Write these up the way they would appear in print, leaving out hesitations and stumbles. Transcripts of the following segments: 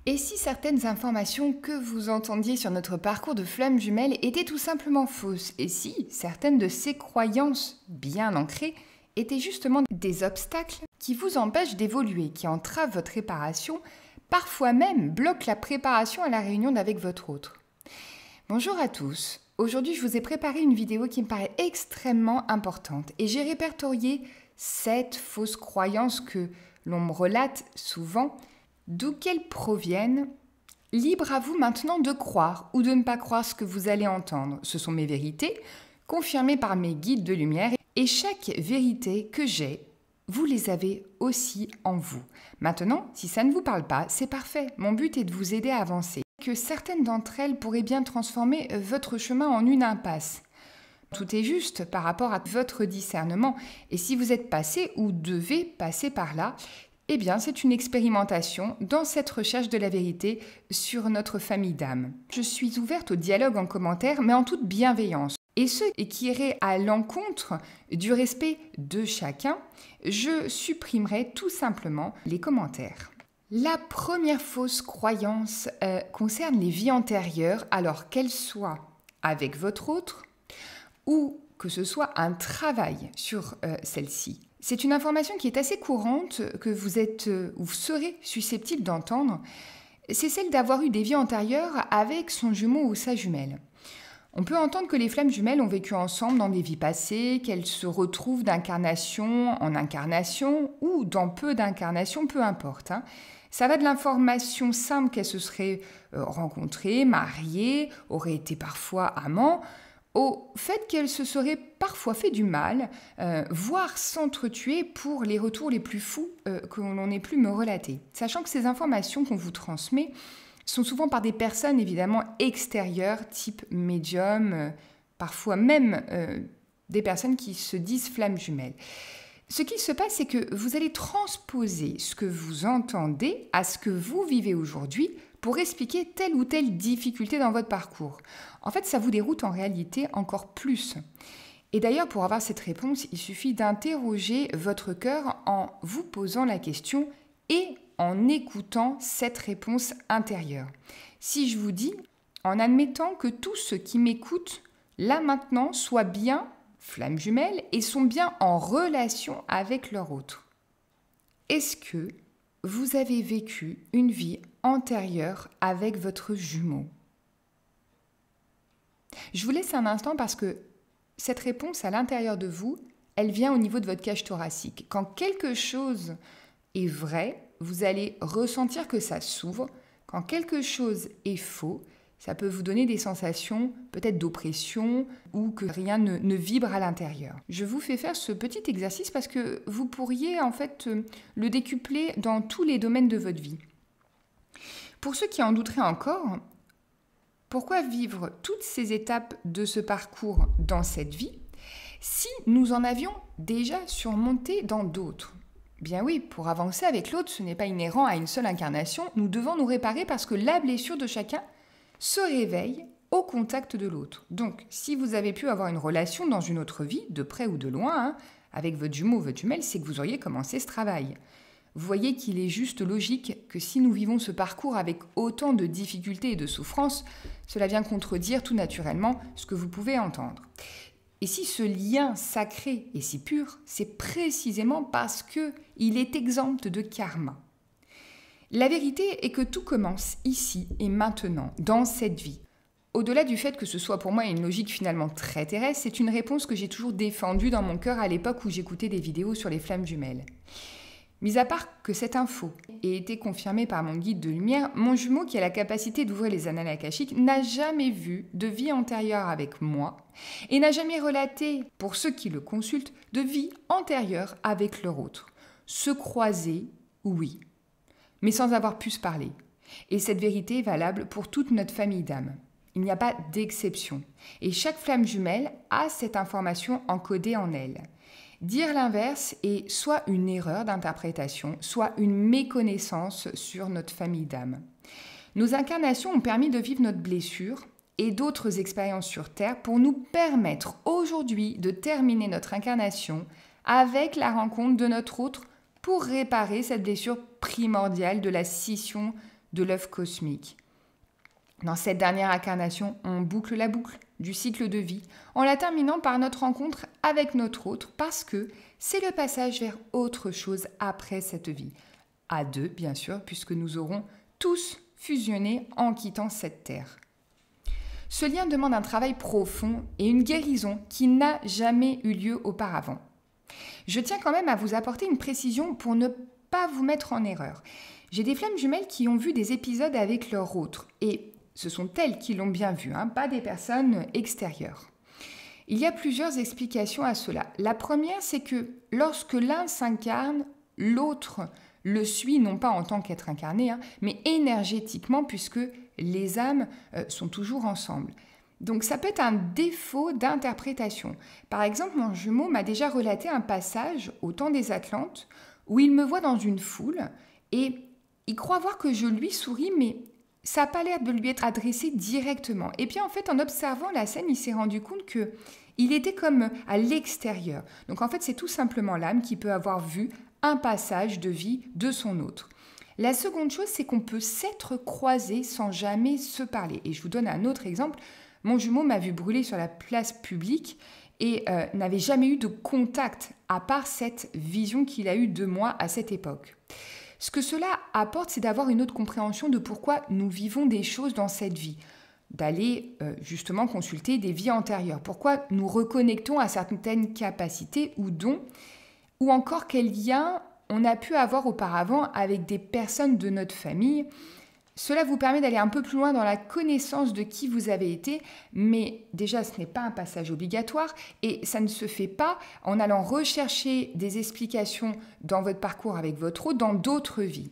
Et si certaines informations que vous entendiez sur notre parcours de flammes jumelles étaient tout simplement fausses? Et si certaines de ces croyances bien ancrées étaient justement des obstacles qui vous empêchent d'évoluer, qui entravent votre réparation, parfois même bloquent la préparation à la réunion avec votre autre? Bonjour à tous. Aujourd'hui, je vous ai préparé une vidéo qui me paraît extrêmement importante et j'ai répertorié 7 fausses croyances que l'on me relate souvent. D'où qu'elles proviennent, libre à vous maintenant de croire ou de ne pas croire ce que vous allez entendre. Ce sont mes vérités, confirmées par mes guides de lumière, et chaque vérité que j'ai, vous les avez aussi en vous. Maintenant, si ça ne vous parle pas, c'est parfait. Mon but est de vous aider à avancer. Que certaines d'entre elles pourraient bien transformer votre chemin en une impasse. Tout est juste par rapport à votre discernement. Et si vous êtes passé ou devez passer par là, eh bien, c'est une expérimentation dans cette recherche de la vérité sur notre famille d'âme. Je suis ouverte au dialogue en commentaire, mais en toute bienveillance. Et ceux qui iraient à l'encontre du respect de chacun, je supprimerai tout simplement les commentaires. La première fausse croyance concerne les vies antérieures, alors qu'elles soient avec votre autre ou que ce soit un travail sur celle-ci. C'est une information qui est assez courante, que vous êtes ou serez susceptible d'entendre. C'est celle d'avoir eu des vies antérieures avec son jumeau ou sa jumelle. On peut entendre que les flammes jumelles ont vécu ensemble dans des vies passées, qu'elles se retrouvent d'incarnation en incarnation ou dans peu d'incarnations, peu importe. Ça va de l'information simple qu'elles se seraient rencontrées, mariées, auraient été parfois amants, au fait qu'elles se seraient parfois fait du mal, voire s'entretuer pour les retours les plus fous que l'on ait pu me relater. Sachant que ces informations qu'on vous transmet sont souvent par des personnes évidemment extérieures, type médium, parfois même des personnes qui se disent flammes jumelles. Ce qui se passe, c'est que vous allez transposer ce que vous entendez à ce que vous vivez aujourd'hui pour expliquer telle ou telle difficulté dans votre parcours. En fait, ça vous déroute en réalité encore plus. Et d'ailleurs, pour avoir cette réponse, il suffit d'interroger votre cœur en vous posant la question et en écoutant cette réponse intérieure. Si je vous dis, en admettant que tous ceux qui m'écoutent, là maintenant, soient bien flammes jumelles et sont bien en relation avec leur autre, est-ce que vous avez vécu une vie antérieure avec votre jumeau? Je vous laisse un instant parce que cette réponse à l'intérieur de vous, elle vient au niveau de votre cage thoracique. Quand quelque chose est vrai, vous allez ressentir que ça s'ouvre. Quand quelque chose est faux, ça peut vous donner des sensations peut-être d'oppression ou que rien ne vibre à l'intérieur. Je vous fais faire ce petit exercice parce que vous pourriez en fait le décupler dans tous les domaines de votre vie. Pour ceux qui en douteraient encore, pourquoi vivre toutes ces étapes de ce parcours dans cette vie si nous en avions déjà surmonté dans d'autres? Bien oui, pour avancer avec l'autre, ce n'est pas inhérent à une seule incarnation. Nous devons nous réparer parce que la blessure de chacun se réveille au contact de l'autre. Donc, si vous avez pu avoir une relation dans une autre vie, de près ou de loin, avec votre jumeau ou votre jumelle, c'est que vous auriez commencé ce travail. Vous voyez qu'il est juste logique que si nous vivons ce parcours avec autant de difficultés et de souffrances, cela vient contredire tout naturellement ce que vous pouvez entendre. Et si ce lien sacré est si pur, c'est précisément parce qu'il est exempt de karma. La vérité est que tout commence ici et maintenant, dans cette vie. Au-delà du fait que ce soit pour moi une logique finalement très terrestre, c'est une réponse que j'ai toujours défendue dans mon cœur à l'époque où j'écoutais des vidéos sur les flammes jumelles. Mis à part que cette info ait été confirmée par mon guide de lumière, mon jumeau qui a la capacité d'ouvrir les annales akashiques n'a jamais vu de vie antérieure avec moi et n'a jamais relaté, pour ceux qui le consultent, de vie antérieure avec leur autre. Se croiser, oui, mais sans avoir pu se parler. Et cette vérité est valable pour toute notre famille d'âmes. Il n'y a pas d'exception. Et chaque flamme jumelle a cette information encodée en elle. Dire l'inverse est soit une erreur d'interprétation, soit une méconnaissance sur notre famille d'âmes. Nos incarnations ont permis de vivre notre blessure et d'autres expériences sur Terre pour nous permettre aujourd'hui de terminer notre incarnation avec la rencontre de notre autre pour réparer cette blessure primordiale de la scission de l'œuf cosmique. Dans cette dernière incarnation, on boucle la boucle du cycle de vie en la terminant par notre rencontre avec notre autre parce que c'est le passage vers autre chose après cette vie. À deux, bien sûr, puisque nous aurons tous fusionné en quittant cette terre. Ce lien demande un travail profond et une guérison qui n'a jamais eu lieu auparavant. Je tiens quand même à vous apporter une précision pour ne pas vous mettre en erreur. J'ai des flammes jumelles qui ont vu des épisodes avec leur autre et ce sont elles qui l'ont bien vu, pas des personnes extérieures. Il y a plusieurs explications à cela. La première, c'est que lorsque l'un s'incarne, l'autre le suit, non pas en tant qu'être incarné, mais énergétiquement, puisque les âmes sont toujours ensemble. Donc ça peut être un défaut d'interprétation. Par exemple, mon jumeau m'a déjà relaté un passage au temps des Atlantes où il me voit dans une foule et il croit voir que je lui souris, mais ça n'a pas l'air de lui être adressé directement. Et puis en fait, en observant la scène, il s'est rendu compte qu'il était comme à l'extérieur. Donc en fait, c'est tout simplement l'âme qui peut avoir vu un passage de vie de son autre. La seconde chose, c'est qu'on peut s'être croisés sans jamais se parler. Et je vous donne un autre exemple. Mon jumeau m'a vu brûler sur la place publique et n'avait jamais eu de contact, à part cette vision qu'il a eue de moi à cette époque. Ce que cela apporte, c'est d'avoir une autre compréhension de pourquoi nous vivons des choses dans cette vie, d'aller justement consulter des vies antérieures, pourquoi nous reconnectons à certaines capacités ou dons, ou encore quel lien on a pu avoir auparavant avec des personnes de notre famille. Cela vous permet d'aller un peu plus loin dans la connaissance de qui vous avez été, mais déjà ce n'est pas un passage obligatoire et ça ne se fait pas en allant rechercher des explications dans votre parcours avec votre autre dans d'autres vies.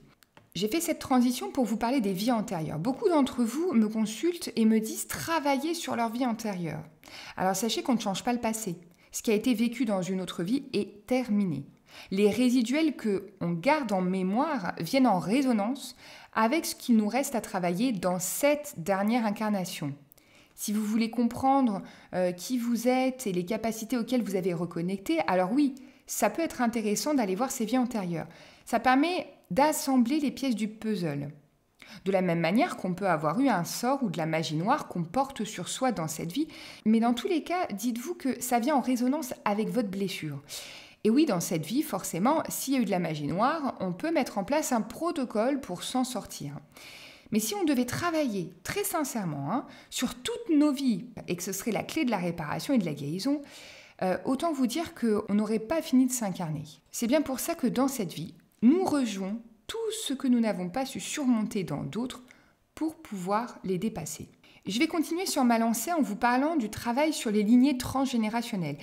J'ai fait cette transition pour vous parler des vies antérieures. Beaucoup d'entre vous me consultent et me disent travailler sur leur vie antérieure. Alors sachez qu'on ne change pas le passé. Ce qui a été vécu dans une autre vie est terminé. Les résiduels qu'on garde en mémoire viennent en résonance avec ce qu'il nous reste à travailler dans cette dernière incarnation. Si vous voulez comprendre qui vous êtes et les capacités auxquelles vous avez reconnecté, alors oui, ça peut être intéressant d'aller voir ces vies antérieures. Ça permet d'assembler les pièces du puzzle. De la même manière qu'on peut avoir eu un sort ou de la magie noire qu'on porte sur soi dans cette vie, mais dans tous les cas, dites-vous que ça vient en résonance avec votre blessure. Et oui, dans cette vie, forcément, s'il y a eu de la magie noire, on peut mettre en place un protocole pour s'en sortir. Mais si on devait travailler très sincèrement sur toutes nos vies, et que ce serait la clé de la réparation et de la guérison, autant vous dire qu'on n'aurait pas fini de s'incarner. C'est bien pour ça que dans cette vie, nous rejouons tout ce que nous n'avons pas su surmonter dans d'autres pour pouvoir les dépasser. Je vais continuer sur ma lancée en vous parlant du travail sur les lignées transgénérationnelles.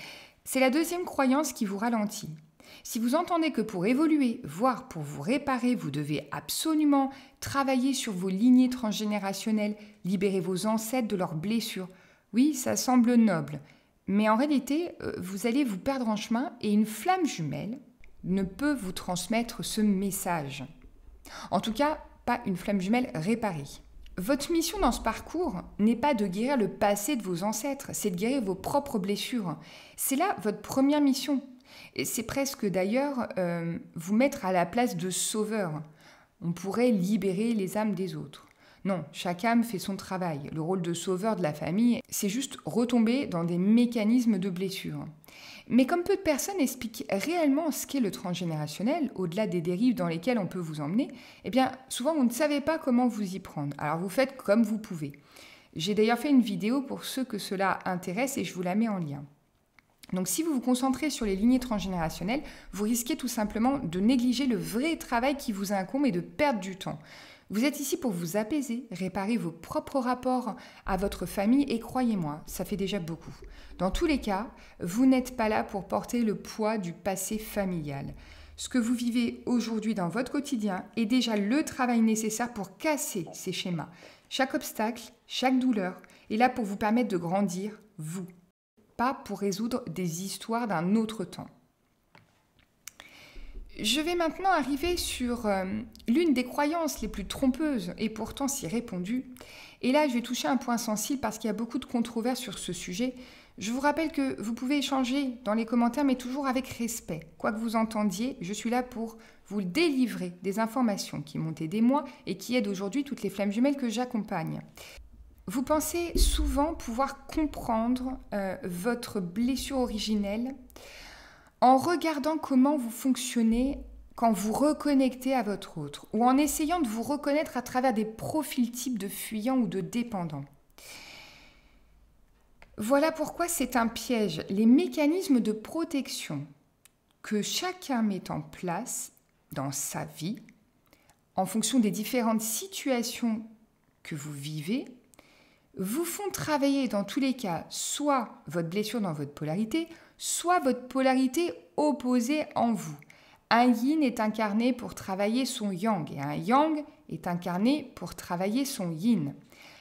C'est la deuxième croyance qui vous ralentit. Si vous entendez que pour évoluer, voire pour vous réparer, vous devez absolument travailler sur vos lignées transgénérationnelles, libérer vos ancêtres de leurs blessures, oui, ça semble noble. Mais en réalité, vous allez vous perdre en chemin et une flamme jumelle ne peut vous transmettre ce message. En tout cas, pas une flamme jumelle réparée. Votre mission dans ce parcours n'est pas de guérir le passé de vos ancêtres, c'est de guérir vos propres blessures. C'est là votre première mission. Et c'est presque d'ailleurs vous mettre à la place de sauveur. On pourrait libérer les âmes des autres. Non, chaque âme fait son travail. Le rôle de sauveur de la famille, c'est juste retomber dans des mécanismes de blessure. Mais comme peu de personnes expliquent réellement ce qu'est le transgénérationnel, au-delà des dérives dans lesquelles on peut vous emmener, eh bien, souvent vous ne savez pas comment vous y prendre. Alors vous faites comme vous pouvez. J'ai d'ailleurs fait une vidéo pour ceux que cela intéresse et je vous la mets en lien. Donc si vous vous concentrez sur les lignées transgénérationnelles, vous risquez tout simplement de négliger le vrai travail qui vous incombe et de perdre du temps. Vous êtes ici pour vous apaiser, réparer vos propres rapports à votre famille et croyez-moi, ça fait déjà beaucoup. Dans tous les cas, vous n'êtes pas là pour porter le poids du passé familial. Ce que vous vivez aujourd'hui dans votre quotidien est déjà le travail nécessaire pour casser ces schémas. Chaque obstacle, chaque douleur est là pour vous permettre de grandir, vous, pas pour résoudre des histoires d'un autre temps. Je vais maintenant arriver sur l'une des croyances les plus trompeuses et pourtant si répandues. Et là, je vais toucher un point sensible parce qu'il y a beaucoup de controverses sur ce sujet. Je vous rappelle que vous pouvez échanger dans les commentaires, mais toujours avec respect. Quoi que vous entendiez, je suis là pour vous délivrer des informations qui m'ont aidé moi et qui aident aujourd'hui toutes les flammes jumelles que j'accompagne. Vous pensez souvent pouvoir comprendre votre blessure originelle en regardant comment vous fonctionnez quand vous reconnectez à votre autre, ou en essayant de vous reconnaître à travers des profils types de fuyants ou de dépendants. Voilà pourquoi c'est un piège. Les mécanismes de protection que chacun met en place dans sa vie, en fonction des différentes situations que vous vivez, vous font travailler dans tous les cas soit votre blessure dans votre polarité, soit votre polarité opposée en vous. Un yin est incarné pour travailler son yang et un yang est incarné pour travailler son yin.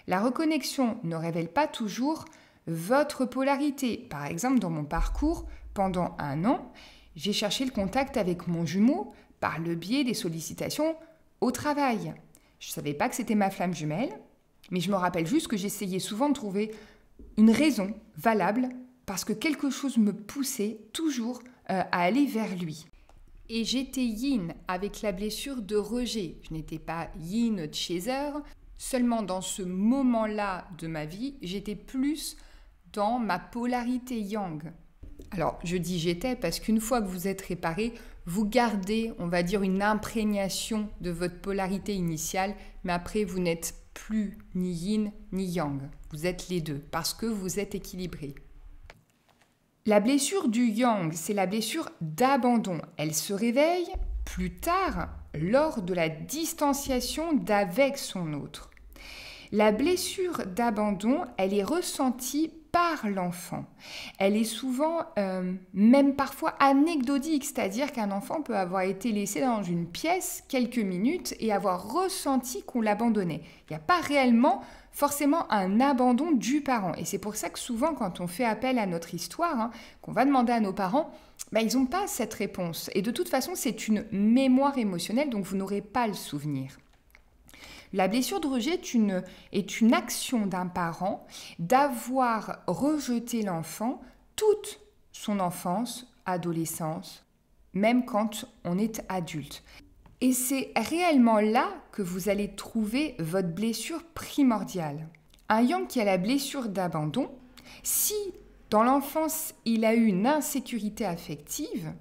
La reconnexion ne révèle pas toujours votre polarité. Par exemple, dans mon parcours, pendant 1 an, j'ai cherché le contact avec mon jumeau par le biais des sollicitations au travail. Je ne savais pas que c'était ma flamme jumelle, mais je me rappelle juste que j'essayais souvent de trouver une raison valable parce que quelque chose me poussait toujours à aller vers lui. Et j'étais yin avec la blessure de rejet. Je n'étais pas yin chaser. Seulement dans ce moment-là de ma vie, j'étais plus dans ma polarité yang. Alors, je dis j'étais parce qu'une fois que vous êtes réparé, vous gardez, on va dire, une imprégnation de votre polarité initiale, mais après, vous n'êtes plus ni yin ni yang. Vous êtes les deux parce que vous êtes équilibré. La blessure du yang, c'est la blessure d'abandon. Elle se réveille plus tard lors de la distanciation d'avec son autre. La blessure d'abandon, elle est ressentie par l'enfant. Elle est souvent, même parfois anecdotique, c'est-à-dire qu'un enfant peut avoir été laissé dans une pièce quelques minutes et avoir ressenti qu'on l'abandonnait. Il n'y a pas réellement forcément un abandon du parent. Et c'est pour ça que souvent, quand on fait appel à notre histoire, qu'on va demander à nos parents, ils n'ont pas cette réponse. Et de toute façon, c'est une mémoire émotionnelle, donc vous n'aurez pas le souvenir. La blessure de rejet est une action d'un parent d'avoir rejeté l'enfant toute son enfance, adolescence, même quand on est adulte. Et c'est réellement là que vous allez trouver votre blessure primordiale. Un yang qui a la blessure d'abandon, si dans l'enfance il a eu une insécurité affective,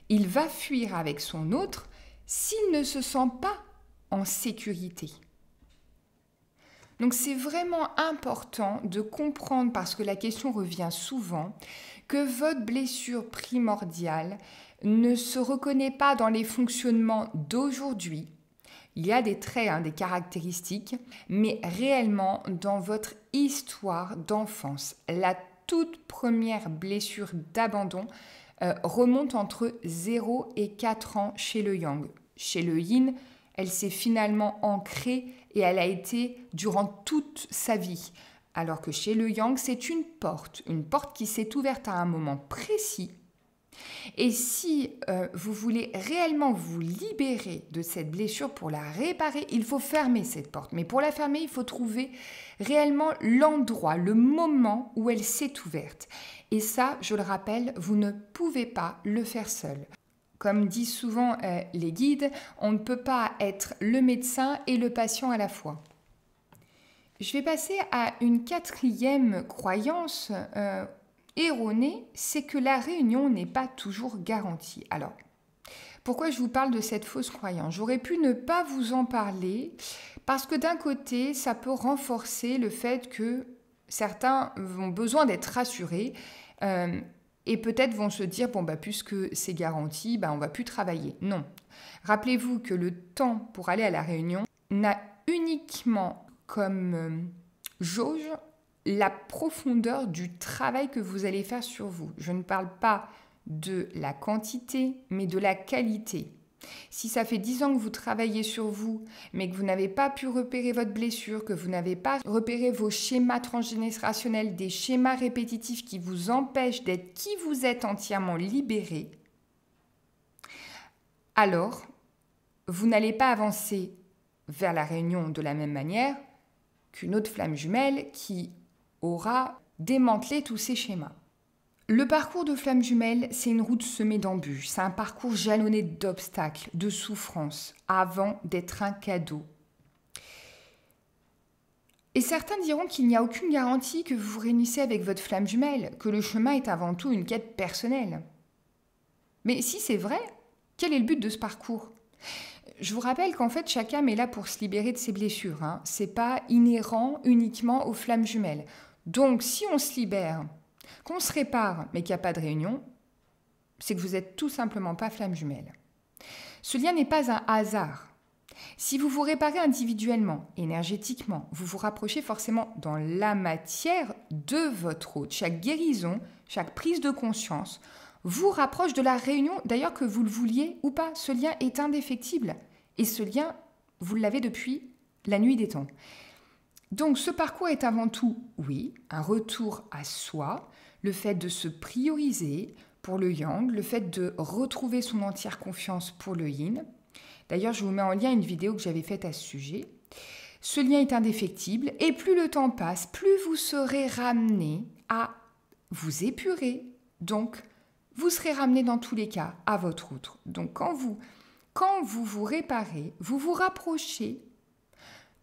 il va fuir avec son autre s'il ne se sent pas en sécurité. Donc c'est vraiment important de comprendre, parce que la question revient souvent, que votre blessure primordiale ne se reconnaît pas dans les fonctionnements d'aujourd'hui. Il y a des traits, des caractéristiques, mais réellement dans votre histoire d'enfance. La toute première blessure d'abandon remonte entre 0 et 4 ans chez le yang. Chez le yin, elle s'est finalement ancrée et elle a été durant toute sa vie. Alors que chez le yang, c'est une porte qui s'est ouverte à un moment précis. Et si vous voulez réellement vous libérer de cette blessure pour la réparer, il faut fermer cette porte. Mais pour la fermer, il faut trouver réellement l'endroit, le moment où elle s'est ouverte. Et ça, je le rappelle, vous ne pouvez pas le faire seul. Comme disent souvent les guides, on ne peut pas être le médecin et le patient à la fois. Je vais passer à une 4e croyance erronée, c'est que la réunion n'est pas toujours garantie. Alors, pourquoi je vous parle de cette fausse croyance? J'aurais pu ne pas vous en parler parce que d'un côté, ça peut renforcer le fait que certains ont besoin d'être rassurés et peut-être vont se dire, puisque c'est garanti, on ne va plus travailler. Non. Rappelez-vous que le temps pour aller à la réunion n'a uniquement comme jauge la profondeur du travail que vous allez faire sur vous. Je ne parle pas de la quantité, mais de la qualité. Si ça fait 10 ans que vous travaillez sur vous, mais que vous n'avez pas pu repérer votre blessure, que vous n'avez pas repéré vos schémas transgénérationnels, des schémas répétitifs qui vous empêchent d'être qui vous êtes entièrement libéré, alors vous n'allez pas avancer vers la réunion de la même manière qu'une autre flamme jumelle qui aura démanteler tous ces schémas. Le parcours de flamme jumelle, c'est une route semée d'embûches, c'est un parcours jalonné d'obstacles, de souffrances, avant d'être un cadeau. Et certains diront qu'il n'y a aucune garantie que vous vous réunissez avec votre flamme jumelle, que le chemin est avant tout une quête personnelle. Mais si c'est vrai, quel est le but de ce parcours ? Je vous rappelle qu'en fait, chaque âme est là pour se libérer de ses blessures. Ce n'est pas inhérent uniquement aux flammes jumelles. Donc, si on se libère, qu'on se répare, mais qu'il n'y a pas de réunion, c'est que vous n'êtes tout simplement pas flamme jumelle. Ce lien n'est pas un hasard. Si vous vous réparez individuellement, énergétiquement, vous vous rapprochez forcément dans la matière de votre hôte. Chaque guérison, chaque prise de conscience vous rapproche de la réunion, d'ailleurs que vous le vouliez ou pas. Ce lien est indéfectible. Et ce lien, vous l'avez depuis la nuit des temps. Donc ce parcours est avant tout, oui, un retour à soi, le fait de se prioriser pour le yang, le fait de retrouver son entière confiance pour le yin. D'ailleurs, je vous mets en lien une vidéo que j'avais faite à ce sujet. Ce lien est indéfectible et plus le temps passe, plus vous serez ramené à vous épurer. Donc, vous serez ramené dans tous les cas à votre outre. Donc, quand vous vous réparez, vous vous rapprochez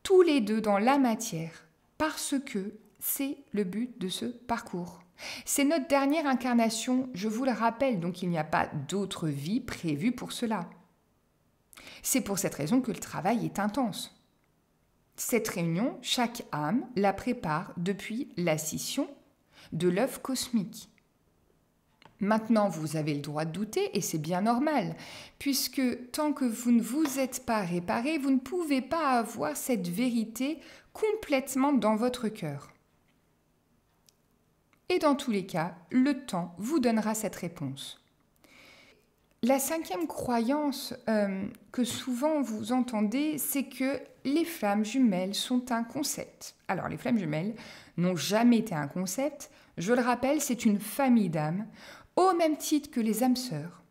tous les deux dans la matière parce que c'est le but de ce parcours. C'est notre dernière incarnation, je vous le rappelle, donc il n'y a pas d'autre vie prévue pour cela. C'est pour cette raison que le travail est intense. Cette réunion, chaque âme la prépare depuis la scission de l'œuf cosmique. Maintenant, vous avez le droit de douter et c'est bien normal, puisque tant que vous ne vous êtes pas réparé, vous ne pouvez pas avoir cette vérité complètement dans votre cœur. Et dans tous les cas, le temps vous donnera cette réponse. La cinquième croyance que souvent vous entendez, c'est que les flammes jumelles sont un concept. Alors, les flammes jumelles n'ont jamais été un concept. Je le rappelle, c'est une famille d'âmes, au même titre que les âmes sœurs,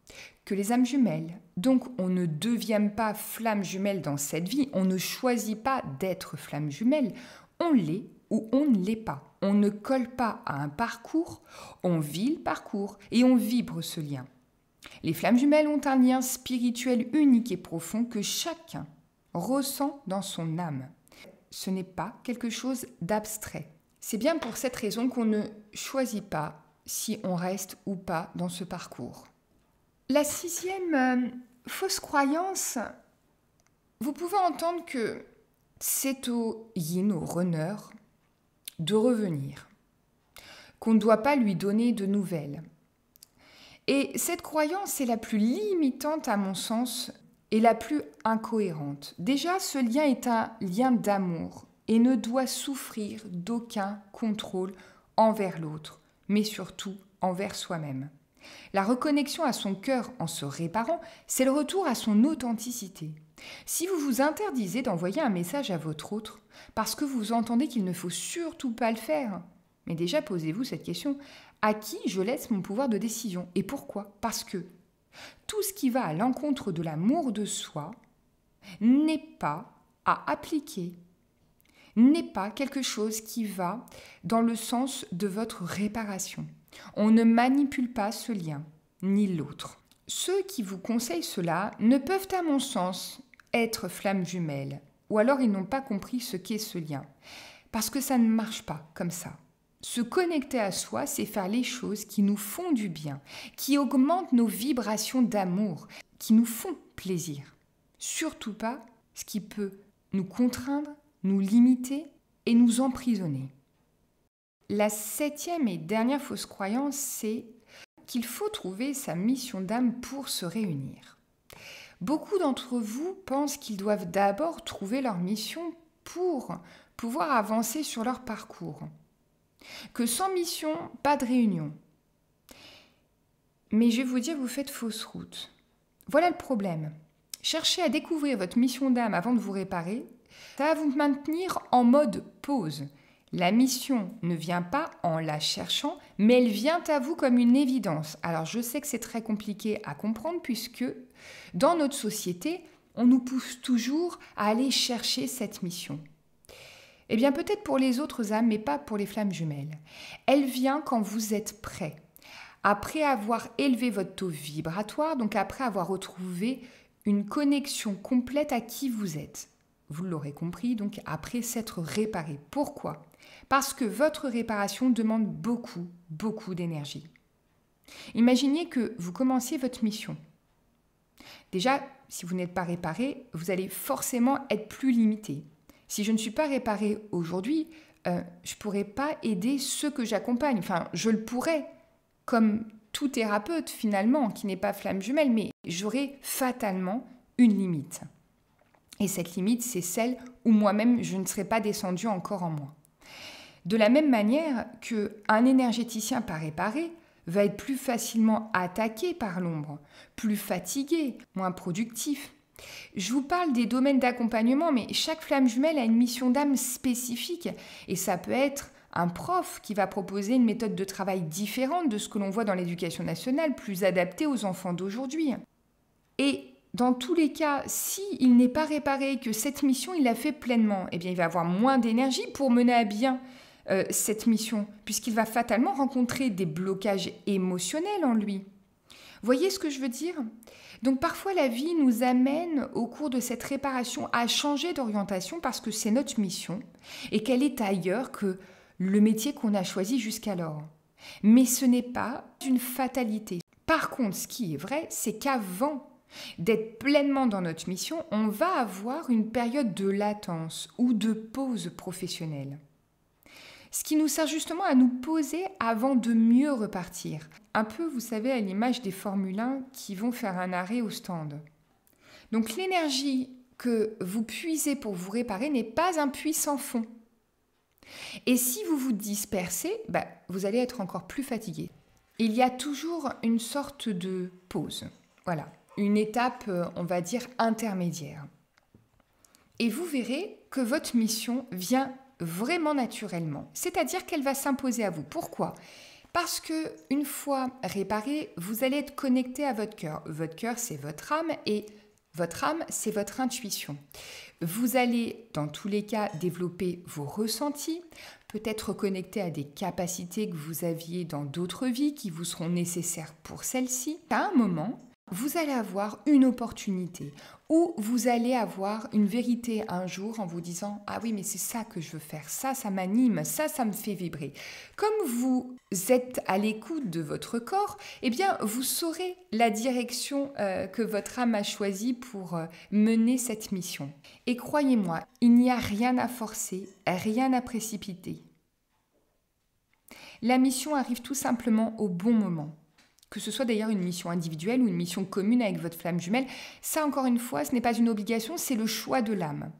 que les âmes jumelles. Donc, on ne devient pas flamme jumelle dans cette vie. On ne choisit pas d'être flamme jumelle. On l'est ou on ne l'est pas. On ne colle pas à un parcours, on vit le parcours et on vibre ce lien. Les flammes jumelles ont un lien spirituel unique et profond que chacun ressent dans son âme. Ce n'est pas quelque chose d'abstrait. C'est bien pour cette raison qu'on ne choisit pas si on reste ou pas dans ce parcours. La sixième fausse croyance, vous pouvez entendre que c'est au yin, au runner, de revenir, qu'on ne doit pas lui donner de nouvelles. Et cette croyance est la plus limitante à mon sens et la plus incohérente. Déjà, ce lien est un lien d'amour et ne doit souffrir d'aucun contrôle envers l'autre, mais surtout envers soi-même. La reconnexion à son cœur en se réparant, c'est le retour à son authenticité. Si vous vous interdisez d'envoyer un message à votre autre parce que vous entendez qu'il ne faut surtout pas le faire, mais déjà posez-vous cette question, à qui je laisse mon pouvoir de décision et pourquoi ? Parce que tout ce qui va à l'encontre de l'amour de soi n'est pas à appliquer, n'est pas quelque chose qui va dans le sens de votre réparation. On ne manipule pas ce lien, ni l'autre. Ceux qui vous conseillent cela ne peuvent, à mon sens, être flammes jumelles, ou alors ils n'ont pas compris ce qu'est ce lien, parce que ça ne marche pas comme ça. Se connecter à soi, c'est faire les choses qui nous font du bien, qui augmentent nos vibrations d'amour, qui nous font plaisir. Surtout pas ce qui peut nous contraindre, nous limiter et nous emprisonner. La septième et dernière fausse croyance, c'est qu'il faut trouver sa mission d'âme pour se réunir. Beaucoup d'entre vous pensent qu'ils doivent d'abord trouver leur mission pour pouvoir avancer sur leur parcours. Que sans mission, pas de réunion. Mais je vais vous dire, vous faites fausse route. Voilà le problème. Cherchez à découvrir votre mission d'âme avant de vous réparer, ça va vous maintenir en mode pause. La mission ne vient pas en la cherchant, mais elle vient à vous comme une évidence. Alors je sais que c'est très compliqué à comprendre puisque dans notre société, on nous pousse toujours à aller chercher cette mission. Eh bien peut-être pour les autres âmes, mais pas pour les flammes jumelles. Elle vient quand vous êtes prêt. Après avoir élevé votre taux vibratoire, donc après avoir retrouvé une connexion complète à qui vous êtes. Vous l'aurez compris, donc après s'être réparé. Pourquoi ? Parce que votre réparation demande beaucoup, beaucoup d'énergie. Imaginez que vous commenciez votre mission. Déjà, si vous n'êtes pas réparé, vous allez forcément être plus limité. Si je ne suis pas réparé aujourd'hui, je ne pourrais pas aider ceux que j'accompagne. Enfin, je le pourrais, comme tout thérapeute finalement, qui n'est pas flamme jumelle, mais j'aurai fatalement une limite. Et cette limite, c'est celle où moi-même, je ne serai pas descendue encore en moi. De la même manière qu'un énergéticien pas réparé va être plus facilement attaqué par l'ombre, plus fatigué, moins productif. Je vous parle des domaines d'accompagnement, mais chaque flamme jumelle a une mission d'âme spécifique. Et ça peut être un prof qui va proposer une méthode de travail différente de ce que l'on voit dans l'éducation nationale, plus adaptée aux enfants d'aujourd'hui. Et dans tous les cas, s'il n'est pas réparé et que cette mission, il l'a fait pleinement, eh bien, il va avoir moins d'énergie pour mener à bien cette mission, puisqu'il va fatalement rencontrer des blocages émotionnels en lui. Voyez ce que je veux dire ? Donc parfois la vie nous amène au cours de cette réparation à changer d'orientation parce que c'est notre mission et qu'elle est ailleurs que le métier qu'on a choisi jusqu'alors. Mais ce n'est pas une fatalité. Par contre, ce qui est vrai, c'est qu'avant d'être pleinement dans notre mission, on va avoir une période de latence ou de pause professionnelle. Ce qui nous sert justement à nous poser avant de mieux repartir. Un peu, vous savez, à l'image des Formule 1 qui vont faire un arrêt au stand. Donc l'énergie que vous puisez pour vous réparer n'est pas un puits sans fond. Et si vous vous dispersez, vous allez être encore plus fatigué. Il y a toujours une sorte de pause. Voilà, une étape, on va dire, intermédiaire. Et vous verrez que votre mission vient vraiment naturellement, c'est-à-dire qu'elle va s'imposer à vous. Pourquoi ? Parce que une fois réparé, vous allez être connecté à votre cœur. Votre cœur, c'est votre âme et votre âme, c'est votre intuition. Vous allez, dans tous les cas, développer vos ressentis, peut-être connecter à des capacités que vous aviez dans d'autres vies qui vous seront nécessaires pour celle-ci. À un moment, vous allez avoir une opportunité ou vous allez avoir une vérité un jour en vous disant « Ah oui, mais c'est ça que je veux faire, ça m'anime, ça me fait vibrer ». Comme vous êtes à l'écoute de votre corps, eh bien, vous saurez la direction que votre âme a choisie pour mener cette mission. Et croyez-moi, il n'y a rien à forcer, rien à précipiter. La mission arrive tout simplement au bon moment. Que ce soit d'ailleurs une mission individuelle ou une mission commune avec votre flamme jumelle, ça encore une fois, ce n'est pas une obligation, c'est le choix de l'âme.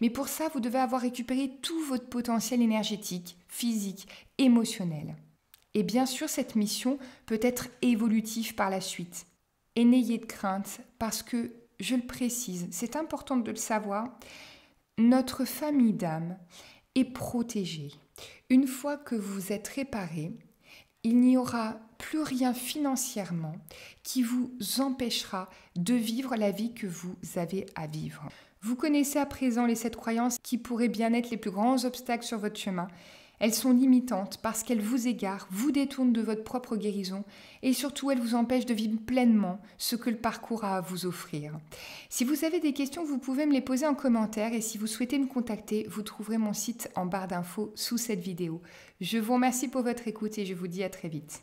Mais pour ça, vous devez avoir récupéré tout votre potentiel énergétique, physique, émotionnel. Et bien sûr, cette mission peut être évolutive par la suite. Et n'ayez de crainte parce que, je le précise, c'est important de le savoir, notre famille d'âme est protégée. Une fois que vous êtes réparé, il n'y aura plus rien financièrement qui vous empêchera de vivre la vie que vous avez à vivre. Vous connaissez à présent les 7 croyances qui pourraient bien être les plus grands obstacles sur votre chemin. Elles sont limitantes parce qu'elles vous égarent, vous détournent de votre propre guérison et surtout elles vous empêchent de vivre pleinement ce que le parcours a à vous offrir. Si vous avez des questions, vous pouvez me les poser en commentaire et si vous souhaitez me contacter, vous trouverez mon site en barre d'infos sous cette vidéo. Je vous remercie pour votre écoute et je vous dis à très vite.